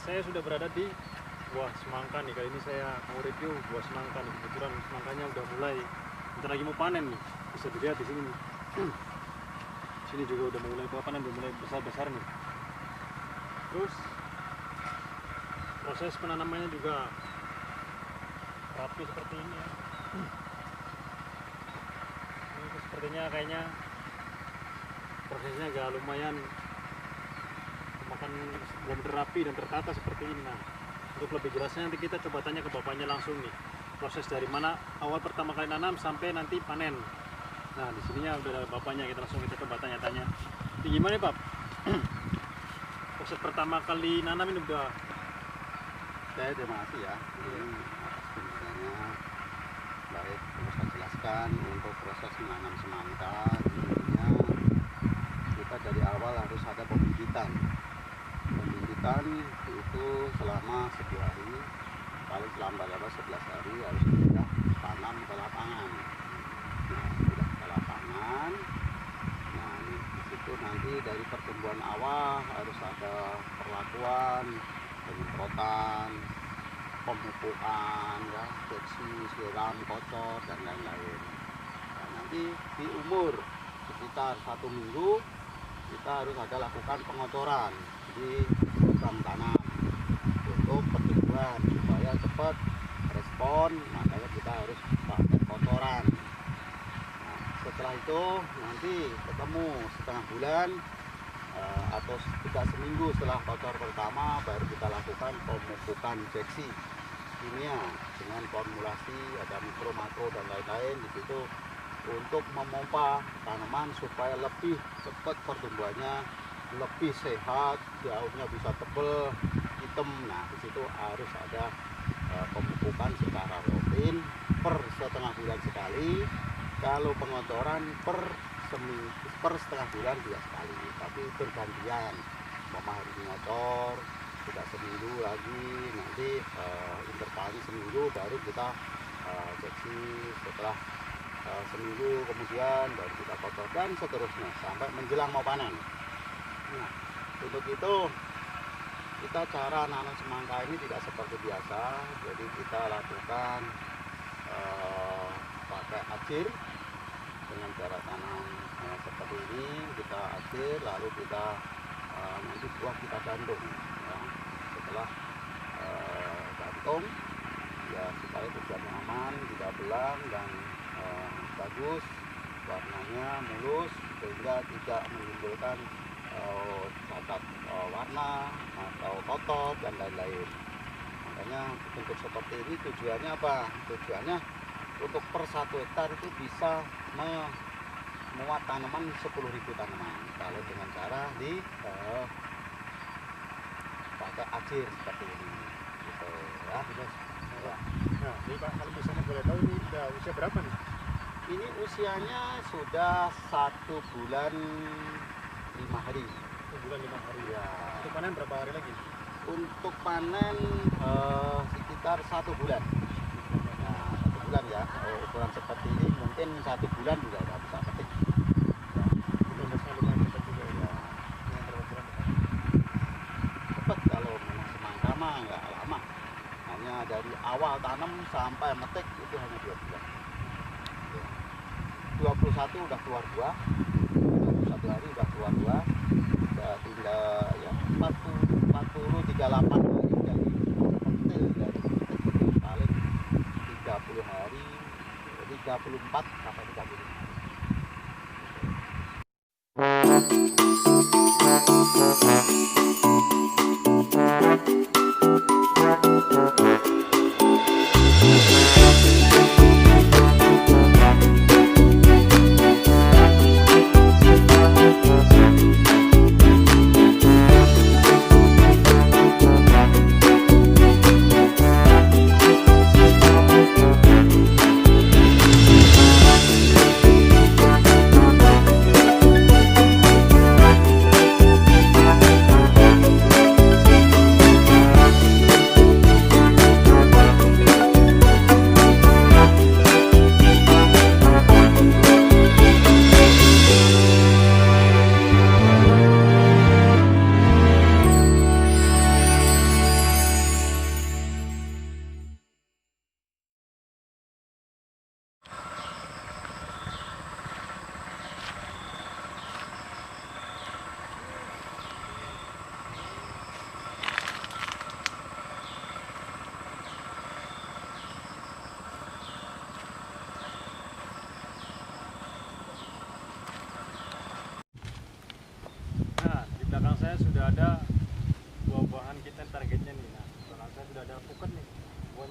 saya sudah berada di buah semangka nih. Kali ini saya mau review buah semangka nih. Kebetulan semangkanya udah mulai, bentar lagi mau panen nih. Bisa dilihat di sini nih. Sini juga udah mulai panen, udah mulai besar-besar nih. Terus proses penanamannya juga rapi seperti ini ya. Ini sepertinya kayaknya prosesnya agak lumayan makan belum terapi dan tertata seperti ini. Nah, untuk lebih jelasnya nanti kita coba tanya ke bapaknya langsung nih, proses dari mana awal pertama kali nanam sampai nanti panen. Nah, di sininya udah ada bapaknya, kita coba tanya-tanya. Ini gimana Pak? Proses pertama kali nanam ini udah. Saya terima kasih ya atas kunjungannya. Baik, perlu saya jelaskan untuk proses menanam semangka. Intinya kita dari awal harus ada pembibitan. Pembibitan itu selama 10 hari, paling selama 11 hari harus kita tanam ke lapangan. Nah, sudah ke lapangan. Nah, di situ nanti dari pertumbuhan awal harus ada perlakuan, penyemprotan, pemupukan, ya, seksi, siram, kocor dan lain-lain. Nah, nanti di umur sekitar 1 minggu kita harus ada lakukan pengocoran di lubang tanam untuk pertumbuhan supaya cepat respon, makanya kita harus pakai kotoran. Nah, setelah itu nanti ketemu setengah bulan atau tidak seminggu setelah kocor pertama baru kita lakukan pemupukan injeksi kimia dengan formulasi ada mikro, makro dan lain-lain di situ untuk memompa tanaman supaya lebih cepat pertumbuhannya, lebih sehat, daunnya bisa tebal, hitam. Nah, di situ harus ada pemupukan secara rutin per setengah bulan sekali. Kalau pengotoran per setengah bulan 2 kali, tapi bergantian. Hari ini ngocor, tidak seminggu lagi, nanti intervalnya seminggu baru kita injeksi, setelah seminggu kemudian baru kita kotor dan seterusnya sampai menjelang mau panen. Nah, untuk itu kita cara nanam semangka ini tidak seperti biasa, jadi kita lakukan pakai ajir dengan cara tanam seperti ini. Kita ajir lalu kita nanti buah kita gantung ya. Setelah gantung ya supaya tujuannya aman, tidak belang dan bagus, warnanya mulus sehingga tidak menimbulkan cacat warna atau kotor dan lain-lain. Makanya bentuk seperti ini tujuannya apa? Tujuannya untuk per 1 hektar itu bisa memuat tanaman 10.000 tanaman kalau dengan cara di pakai ajir seperti ini gitu ya. Nah, jadi Pak, kalau misalnya boleh tahu ini udah usia berapa nih? Ini usianya sudah 1 bulan 5 hari. 1 bulan 5 hari Ya. Untuk panen berapa hari lagi? Untuk panen sekitar 1 bulan. Nah, 1 bulan ya. Ukuran seperti ini mungkin 1 bulan juga udah bisa petik. Prosesnya lumayan cepat juga ya. Yang berapa bulan? Cepat kalau memang semangka mah nggak lama. Hanya dari awal tanam sampai metik itu hanya 2 bulan. 21 udah keluar buah, 21 hari udah keluar buah, udah tinggal ya 40 38 hari dari pentil dari petik paling 30 hari, 34 sampai 35 hari.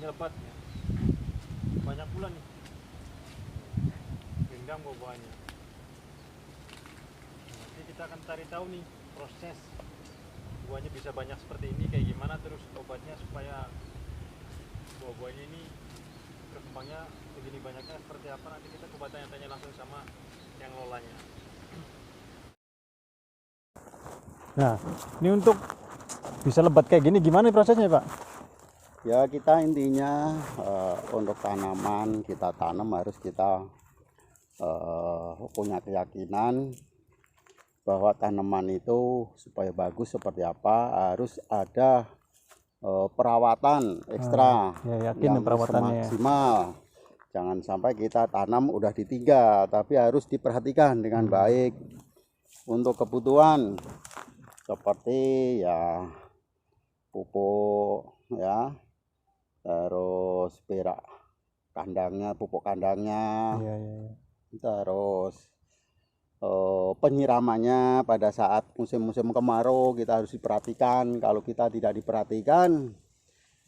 Ini lebat. Banyak pula nih. Genggam buah-buahnya. Nanti kita akan cari tahu nih proses buahnya bisa banyak seperti ini kayak gimana, terus obatnya supaya buah-buahnya ini berkembangnya begini banyaknya seperti apa. Nanti kita coba tanya-tanya langsung sama yang lolanya. Nah, ini untuk bisa lebat kayak gini gimana prosesnya, Pak? Ya, kita intinya untuk tanaman kita tanam harus kita punya keyakinan bahwa tanaman itu supaya bagus seperti apa harus ada perawatan ekstra Ya, yakin yang perawatannya. maksimal. Jangan sampai kita tanam udah ditinggal, tapi harus diperhatikan dengan baik untuk kebutuhan seperti ya pupuk ya, terus perak kandangnya, pupuk kandangnya, Iya, iya, iya. terus penyiramannya pada saat musim-musim kemarau kita harus diperhatikan. Kalau kita tidak diperhatikan,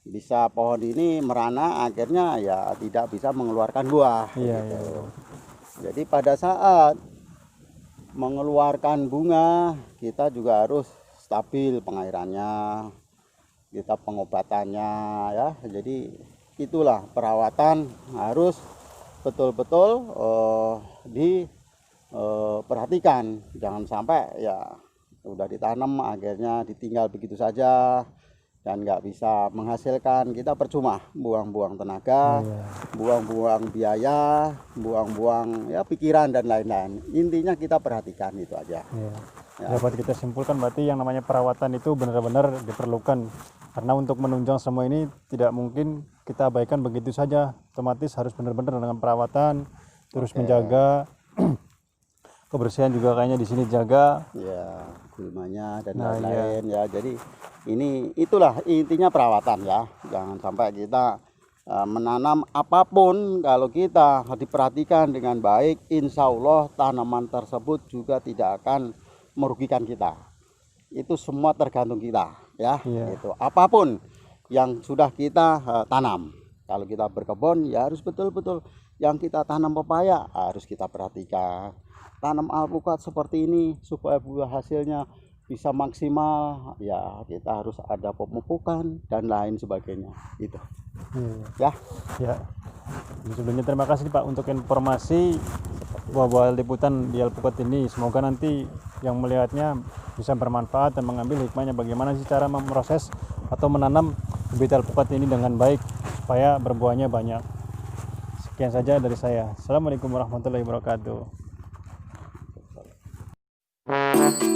bisa pohon ini merana, akhirnya ya tidak bisa mengeluarkan buah. Iya, gitu. iya. Jadi pada saat mengeluarkan bunga, kita juga harus stabil pengairannya, kita pengobatannya ya. Jadi itulah perawatan harus betul-betul diperhatikan. Jangan sampai ya udah ditanam akhirnya ditinggal begitu saja dan nggak bisa menghasilkan. Kita percuma buang-buang tenaga, buang-buang biaya, buang-buang ya pikiran dan lain-lain. Intinya kita perhatikan itu aja. Iya. Ya. Dapat kita simpulkan berarti yang namanya perawatan itu benar-benar diperlukan, karena untuk menunjang semua ini tidak mungkin kita abaikan begitu saja. Otomatis harus benar-benar dengan perawatan, terus menjaga kebersihan juga kayaknya di sini jaga. Ya, gulmanya dan Nah, lain-lain ya. Jadi itulah intinya perawatan ya. Jangan sampai kita menanam apapun, kalau kita diperhatikan dengan baik, insya Allah tanaman tersebut juga tidak akan merugikan kita. Itu semua tergantung kita ya. Iya. Gitu. Apapun yang sudah kita tanam, kalau kita berkebun ya harus betul-betul yang kita tanam pepaya harus kita perhatikan. Tanam alpukat seperti ini supaya buah hasilnya bisa maksimal ya, kita harus ada pemupukan dan lain sebagainya itu Iya. ya. Ya. Sebelumnya terima kasih Pak untuk informasi buah-buah liputan di alpukat ini. Semoga nanti yang melihatnya bisa bermanfaat dan mengambil hikmahnya bagaimana sih cara memproses atau menanam bibit alpukat ini dengan baik supaya berbuahnya banyak. Sekian saja dari saya. Assalamualaikum warahmatullahi wabarakatuh. Thank you.